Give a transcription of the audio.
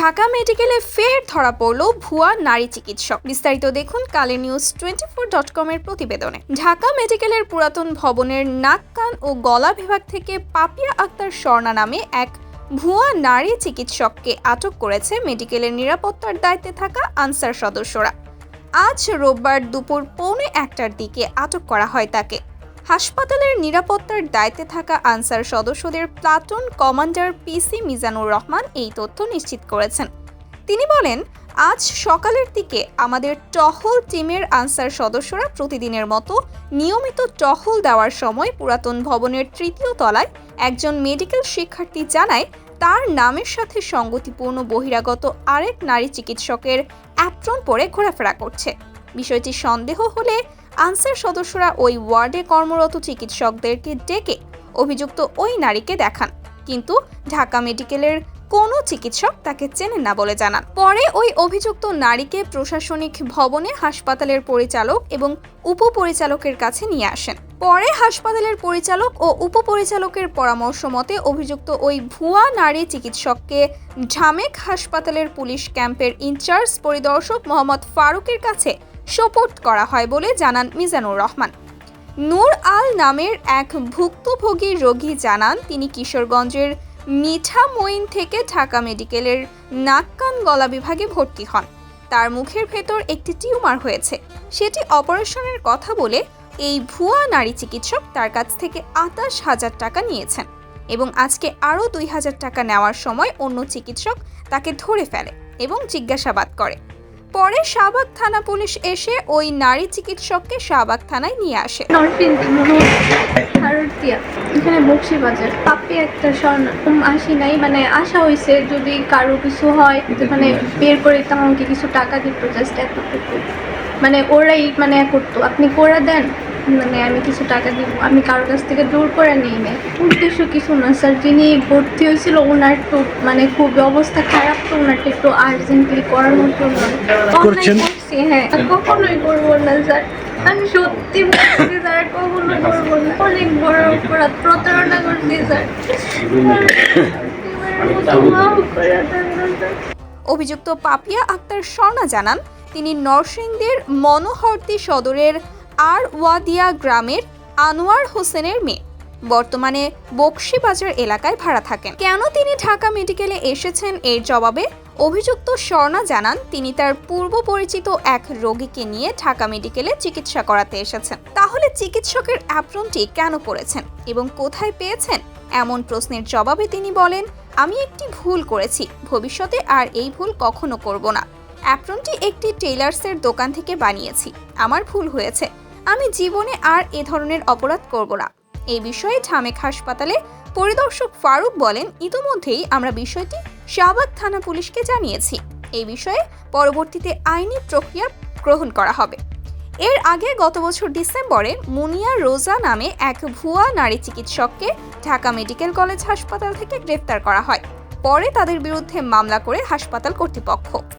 ঢাকা মেডিকেলে ফের ধরা পড়ল ভুয়া নারী চিকিৎসক। বিস্তারিত দেখুন কালেনিউজ24.com এর প্রতিবেদনে। ঢাকা মেডিকেলের পুরাতন ভবনের নাক, কান ও গলা বিভাগ থেকে পাপিয়া আক্তার স্বর্ণা নামে এক ভুয়া নারী চিকিৎসককে আটক করেছে মেডিকেলের নিরাপত্তার দায়িত্বে থাকা আনসার সদস্যরা। আজ রোববার দুপুর 1:45টার দিকে আটক করা হয় তাকে। হাসপাতালের নিরাপত্তার দায়িত্বে থাকা আনসার সদস্যদের প্লাটুন কমান্ডার পিসি মিজানুর রহমান এই তথ্য নিশ্চিত করেছেন। তিনি বলেন, আজ সকালের দিকে আমাদের টহল টিমের আনসার সদস্যরা প্রতিদিনের মতো নিয়মিত টহল দেওয়ার সময় পুরাতন ভবনের 3য় তলায় একজন মেডিকেল শিক্ষার্থী জানায় তার নামের সাথে সঙ্গতিপূর্ণ বহিরাগত আরেক নারী চিকিৎসকের অ্যাপ্রন পরে ঘোরাফেরা করছে। বিষয়টি সন্দেহ হলে আনসার সদস্যরা ওই ওয়ার্ডে কর্মরত চিকিৎসকদেরকে ডেকে অভিযুক্ত ওই নারীকে দেখান, কিন্তু ঢাকা মেডিকেলের কোনো চিকিৎসক তাকে চেনেন না বলে জানান। পরে ওই অভিযুক্ত নারীকে প্রশাসনিক ভবনে হাসপাতালের পরিচালক এবং উপপরিচালকের কাছে নিয়ে আসেন। পরে হাসপাতালের পরিচালক ও উপপরিচালকের পরামর্শ মতে অভিযুক্ত ওই ভুয়া নারী চিকিৎসককে ঢামেক হাসপাতালের পুলিশ ক্যাম্পের ইনচার্জ পরিদর্শক মোহাম্মদ ফারুকের কাছে সোপর্দ করা হয় বলে জানান মিজানুর রহমান। নূর আল নামের এক ভুক্তভোগী রোগী জানান, তিনি কিশোরগঞ্জের মিঠামইন থেকে ঢাকা মেডিকেলের নাক, কান, গলা বিভাগে ভর্তি হন। তার মুখের ভেতর একটি টিউমার হয়েছে, সেটি অপারেশনের কথা বলে এই ভুয়া নারী চিকিৎসক তার কাছ থেকে 28,000 টাকা নিয়েছেন এবং আজকে আরও 2,000 টাকা নেওয়ার সময় অন্য চিকিৎসক তাকে ধরে ফেলে এবং জিজ্ঞাসাবাদ করে। পরে শাহবাগ থানা পুলিশ এসে ওই নারী চিকিৎসককে শাহবাগ থানায় নিয়ে আসে। এখানে বক্সি বাজার পাপি একটা স্বর্ণ আসি নাই, মানে আশা হয়েছে যদি কারো কিছু হয় মানে বের করে আমাকে কিছু টাকা দিত, জাস্ট এতটুকু, মানে ওরাই মানে করতো, আপনি করে দেন মানে আমি কিছু টাকা দিব, আমি কারোর কাছ থেকে জোর করে নিই নাই। উদ্দেশ্য কিছু না স্যার, যিনি ভর্তি হয়েছিল ওনার একটু মানে খুব অবস্থা খারাপ, তো ওনারটা একটু আর্জেন্টলি করানোর জন্য হ্যাঁ, কখনোই করবো না স্যার, আমি সত্যি বলছি স্যার, কখনো করবো না। অনেক বড় অপরাধ, প্রতারণা করছি স্যার। অভিযুক্ত পাপিয়া আক্তার স্বর্ণা জানান, তিনি নরসিংদীর মনোহরদী সদরের আর ওয়াদিয়া গ্রামের আনোয়ার হোসেনের মেয়ে। বর্তমানে বক্সিবাজার এলাকায় ভাড়া থাকেন। কেন তিনি ঢাকা মেডিকেলে এসেছেন এর জবাবে অভিযুক্ত স্বর্ণা জানান, তিনি তার পূর্ব পরিচিত এক রোগীকে নিয়ে ঢাকা মেডিকেলে চিকিৎসা করাতে এসেছেন। তাহলে চিকিৎসকের অ্যাপ্রনটি কেন পড়েছেন এবং কোথায় পেয়েছেন? এমন প্রশ্নের জবাবে তিনি বলেন, আমি একটি ভুল করেছি, ভবিষ্যতে আর এই ভুল কখনো করব না। অ্যাপ্রনটি একটি টেইলার্সের দোকান থেকে বানিয়েছি, আমার ভুল হয়েছে, আমি জীবনে আর এ ধরনের অপরাধ করব না। এই বিষয়ে ঢামেক হাসপাতালে পরিদর্শক ফারুক বলেন, ইতিমধ্যেই আমরা বিষয়টি শাহবাগ থানা পুলিশকে জানিয়েছি। এই বিষয়ে পরবর্তীতে আইনি প্রক্রিয়া গ্রহণ করা হবে। এর আগে গত বছর ডিসেম্বরে মুনিয়া রোজা নামে এক ভুয়া নারী চিকিৎসককে ঢাকা মেডিকেল কলেজ হাসপাতাল থেকে গ্রেফতার করা হয়। পরে তাদের বিরুদ্ধে মামলা করে হাসপাতাল কর্তৃপক্ষ।